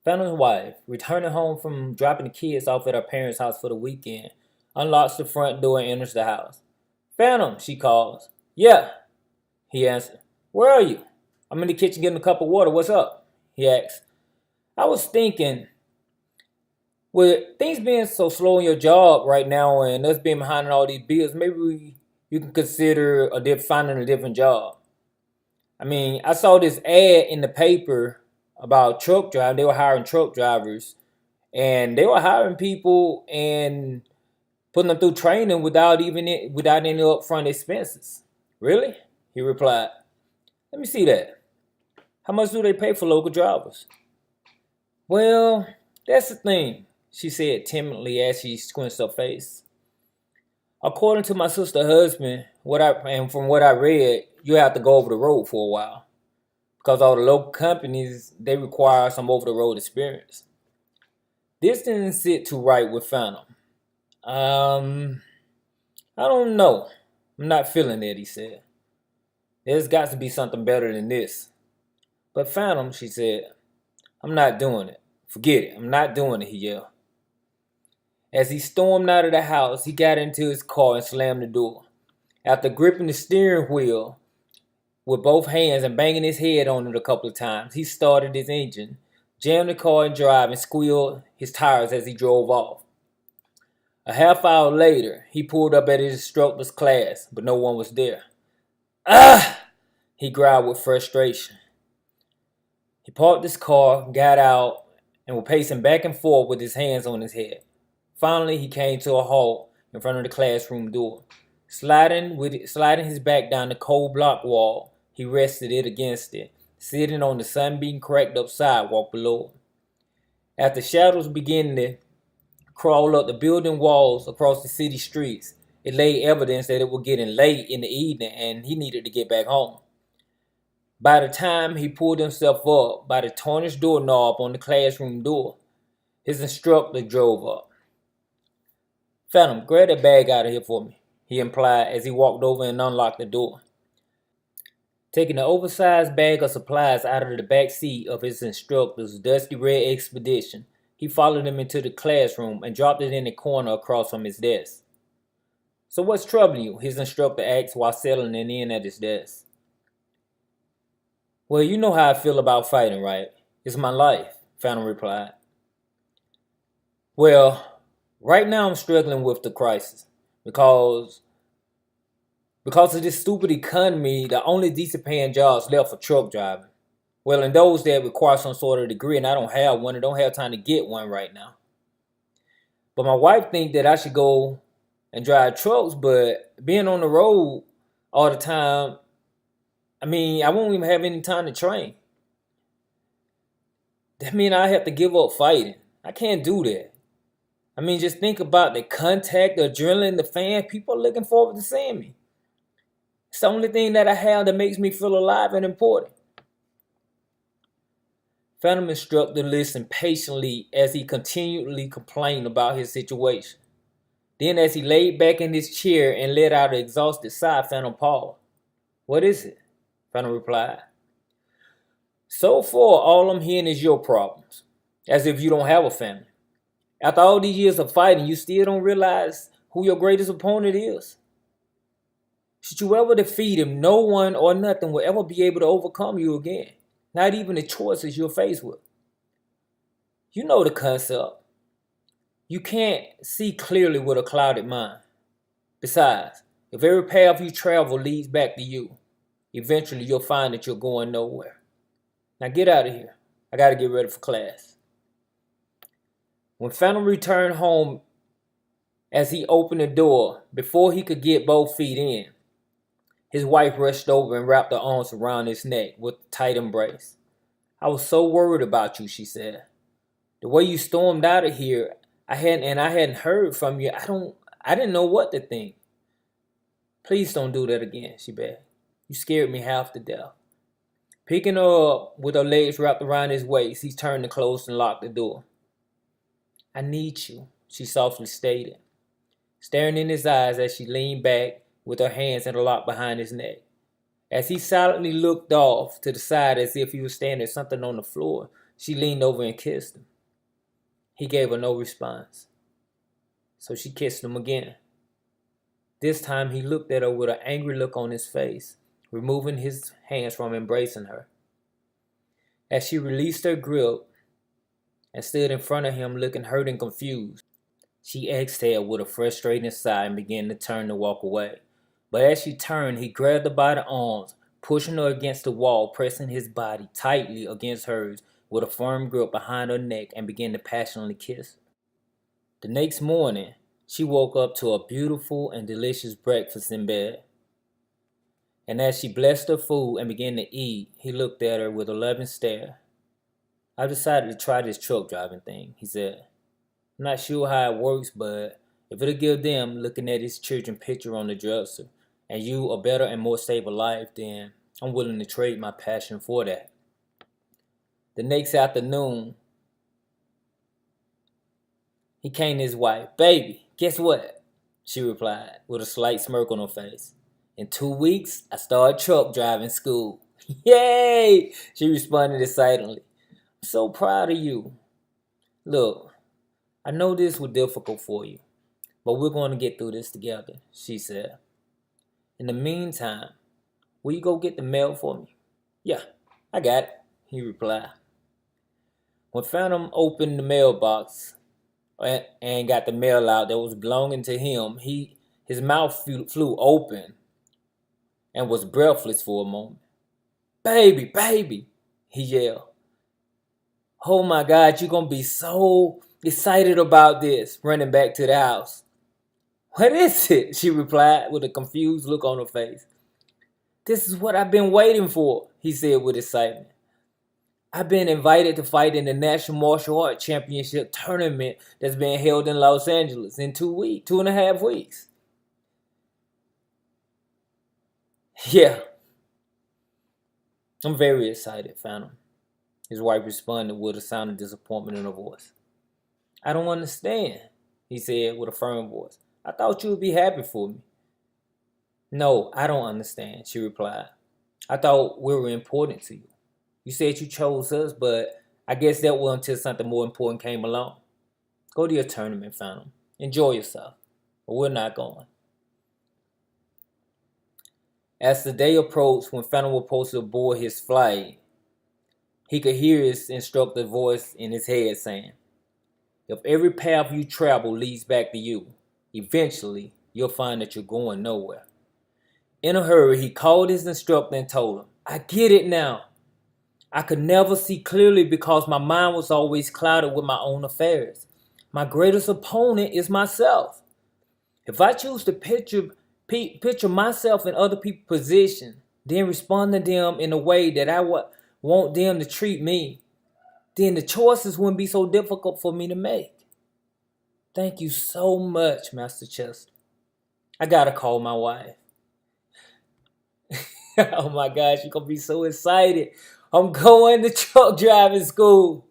Phantom's wife, returning home from dropping the kids off at her parents' house for the weekend, unlocks the front door and enters the house. Phantom, she calls. Yeah, he answered. Where are you? I'm in the kitchen getting a cup of water. What's up? He asked. I was thinking, with things being so slow in your job right now and us being behind on all these bills, you can consider finding a different job. I mean, I saw this ad in the paper about truck driving. They were hiring truck drivers, and they were hiring people and putting them through training without any upfront expenses. Really? He replied. Let me see that. How much do they pay for local drivers? Well, that's the thing, she said timidly as she squinted her face. According to my sister's husband, and from what I read, you have to go over the road for a while because all the local companies they require some over the road experience. This didn't sit too right with Phantom. Um, I don't know. I'm not feeling it, he said. There's got to be something better than this. But Phantom, she said, I'm not doing it. Forget it. I'm not doing it, he yelled. As he stormed out of the house, he got into his car and slammed the door. After gripping the steering wheel with both hands and banging his head on it a couple of times, he started his engine, jammed the car in drive, and squealed his tires as he drove off. A half hour later, he pulled up at his instructor's class, but no one was there. Ah! He growled with frustration. He parked his car, got out, and was pacing back and forth with his hands on his head. Finally, he came to a halt in front of the classroom door. Sliding his back down the cold block wall, he rested it against it, sitting on the sunbeam cracked up sidewalk below him. After shadows began to crawl up the building walls across the city streets, it laid evidence that it was getting late in the evening and he needed to get back home. By the time he pulled himself up by the tarnished doorknob on the classroom door, his instructor drove up. Phantom, grab that bag out of here for me, he implied as he walked over and unlocked the door. Taking the oversized bag of supplies out of the back seat of his instructor's dusty red Expedition, he followed him into the classroom and dropped it in the corner across from his desk. So what's troubling you? His instructor asked while settling in at his desk. Well, you know how I feel about fighting, right? It's my life, Phantom replied. Well, right now I'm struggling with the crisis because of this stupid economy, the only decent paying jobs left for truck driving. Well, and those that require some sort of degree, and I don't have one, and don't have time to get one right now. But my wife thinks that I should go and drive trucks, but being on the road all the time, I won't even have any time to train. That means I have to give up fighting. I can't do that. Just think about the contact, the adrenaline, the fan. People are looking forward to seeing me. It's the only thing that I have that makes me feel alive and important. Phantom instructor listened patiently as he continually complained about his situation. Then as he laid back in his chair and let out an exhausted sigh, Phantom paused. What is it? Phantom replied. So far, all I'm hearing is your problems, as if you don't have a family. After all these years of fighting, you still don't realize who your greatest opponent is. Should you ever defeat him, no one or nothing will ever be able to overcome you again. Not even the choices you're faced with. You know the concept. You can't see clearly with a clouded mind. Besides, if every path you travel leads back to you, eventually you'll find that you're going nowhere. Now get out of here. I gotta get ready for class. When Phantom returned home, as he opened the door, before he could get both feet in, his wife rushed over and wrapped her arms around his neck with a tight embrace. I was so worried about you, she said. The way you stormed out of here, I hadn't heard from you. I didn't know what to think. Please don't do that again, she begged. You scared me half to death. Picking her up with her legs wrapped around his waist, he turned and closed and locked the door. I need you, she softly stated, staring in his eyes as she leaned back with her hands interlocked behind his neck. As he silently looked off to the side as if he was staring at something on the floor, She leaned over and kissed him. He gave her no response. So she kissed him again. This time he looked at her with an angry look on his face, removing his hands from embracing her. As she released her grip and stood in front of him looking hurt and confused, she exhaled with a frustrating sigh and began to turn to walk away. But as she turned, he grabbed her by the arms, pushing her against the wall, pressing his body tightly against hers with a firm grip behind her neck, and began to passionately kiss her. The next morning, she woke up to a beautiful and delicious breakfast in bed. And as she blessed her food and began to eat, he looked at her with a loving stare. "I've decided to try this truck driving thing," he said. "I'm not sure how it works, but if it'll give them, looking at his children picture on the dresser, and you a better and more stable life, then I'm willing to trade my passion for that." The next afternoon, he came to his wife. "Baby, guess what?" she replied with a slight smirk on her face. "In 2 weeks, I start truck driving school." "Yay!" she responded excitedly. "I'm so proud of you. Look, I know this was difficult for you, but we're going to get through this together," she said. "In the meantime, will you go get the mail for me?" "Yeah, I got it," he replied. When Phantom opened the mailbox and got the mail out that was belonging to him, his mouth flew open and was breathless for a moment. "Baby, baby," he yelled. "Oh my God, you're going to be so excited about this," running back to the house. "What is it?" she replied with a confused look on her face. "This is what I've been waiting for," he said with excitement. "I've been invited to fight in the National Martial Arts Championship tournament that's being held in Los Angeles in 2.5 weeks. Yeah, I'm very excited, Phantom," his wife responded with a sound of disappointment in her voice. "I don't understand," he said with a firm voice. "I thought you would be happy for me." "No, I don't understand," she replied. "I thought we were important to you. You said you chose us, but I guess that was until something more important came along. Go to your tournament, Phantom. Enjoy yourself. But we're not going." As the day approached when Phantom was supposed to board his flight, he could hear his instructor's voice in his head saying, "If every path you travel leads back to you, eventually you'll find that you're going nowhere." In a hurry, he called his instructor and told him, "I get it now. I could never see clearly because my mind was always clouded with my own affairs. My greatest opponent is myself. If I choose to picture myself in other people's position, then respond to them in a way that I would want them to treat me, then the choices wouldn't be so difficult for me to make. Thank you so much, Master Chester. I gotta call my wife." Oh my gosh, you're gonna be so excited. I'm going to truck driving school.